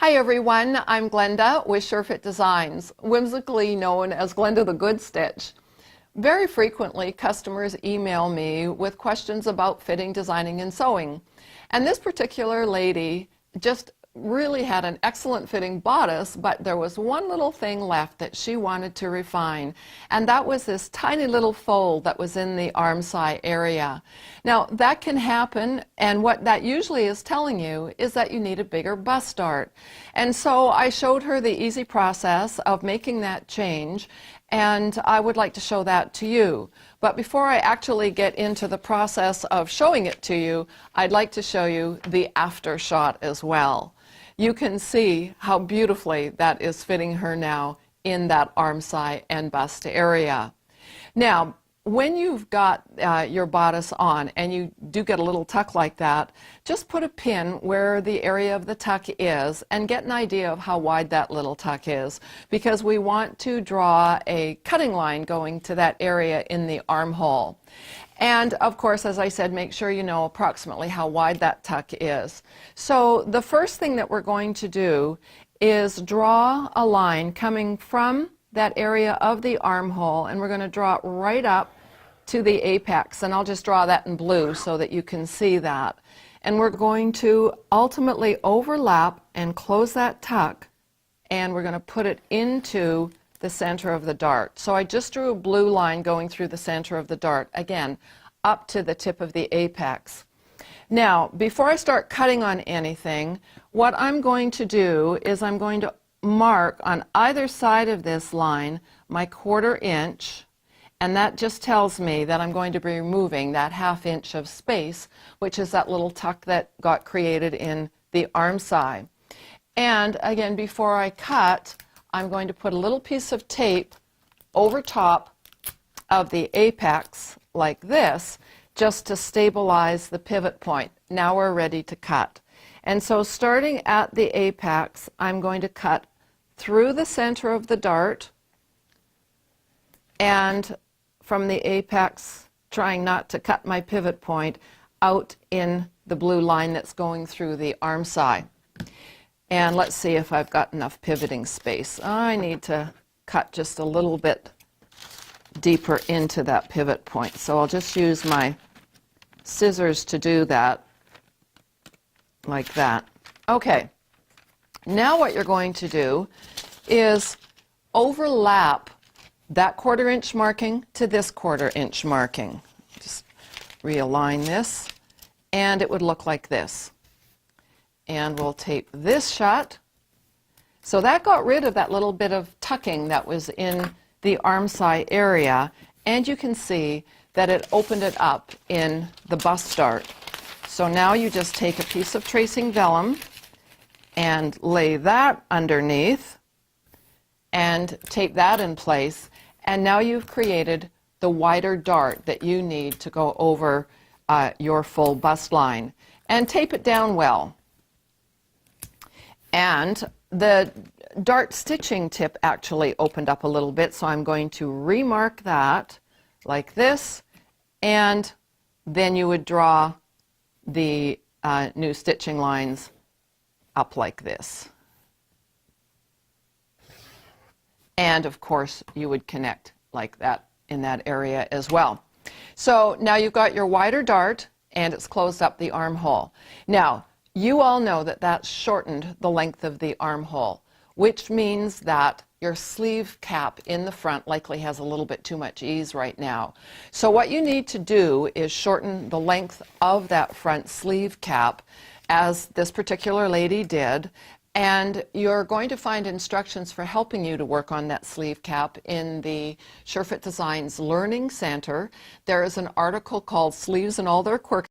Hi everyone, I'm Glenda with SureFit Designs, whimsically known as Glenda the Good Stitch. Very frequently, customers email me with questions about fitting, designing, and sewing. And this particular lady just really had an excellent fitting bodice, but there was one little thing left that she wanted to refine, and that was this tiny little fold that was in the arm side area. Now that can happen, and what that usually is telling you is that you need a bigger bust dart. And so I showed her the easy process of making that change, and I would like to show that to you. But before I actually get into the process of showing it to you, I'd like to show you the after shot as well. You can see how beautifully that is fitting her now in that arm side and bust area. Now, when you've got your bodice on and you do get a little tuck like that, just put a pin where the area of the tuck is and get an idea of how wide that little tuck is, because we want to draw a cutting line going to that area in the armhole. And of course, as I said, make sure you know approximately how wide that tuck is. So the first thing that we're going to do is draw a line coming from that area of the armhole, and we're going to draw it right up to the apex, and I'll just draw that in blue so that you can see that. And we're going to ultimately overlap and close that tuck, and we're going to put it into the center of the dart. So I just drew a blue line going through the center of the dart, again up to the tip of the apex. Now before I start cutting on anything, what I'm going to do is I'm going to mark on either side of this line my 1/4 inch, and that just tells me that I'm going to be removing that 1/2 inch of space, which is that little tuck that got created in the arm side. And again, before I cut, I'm going to put a little piece of tape over top of the apex like this, just to stabilize the pivot point. Now we're ready to cut. And so starting at the apex, I'm going to cut through the center of the dart, and from the apex, trying not to cut my pivot point, out in the blue line that's going through the arm side. And let's see if I've got enough pivoting space. I need to cut just a little bit deeper into that pivot point. So I'll just use my scissors to do that, like that. Okay, now what you're going to do is overlap that 1/4 inch marking to this 1/4 inch marking. Just realign this, and it would look like this. And we'll tape this shut. So that got rid of that little bit of tucking that was in the arm side area, and you can see that it opened it up in the bust dart. So now you just take a piece of tracing vellum and lay that underneath and tape that in place, and now you've created the wider dart that you need to go over your full bust line. And tape it down well. And the dart stitching tip actually opened up a little bit, so I'm going to remark that like this, and then you would draw the new stitching lines up like this. And of course you would connect like that in that area as well. So now you've got your wider dart, and it's closed up the armhole. Now you all know that that's shortened the length of the armhole, which means that your sleeve cap in the front likely has a little bit too much ease right now. So what you need to do is shorten the length of that front sleeve cap, as this particular lady did, and you're going to find instructions for helping you to work on that sleeve cap in the SureFit Designs Learning Center. There is an article called Sleeves and All Their Quirks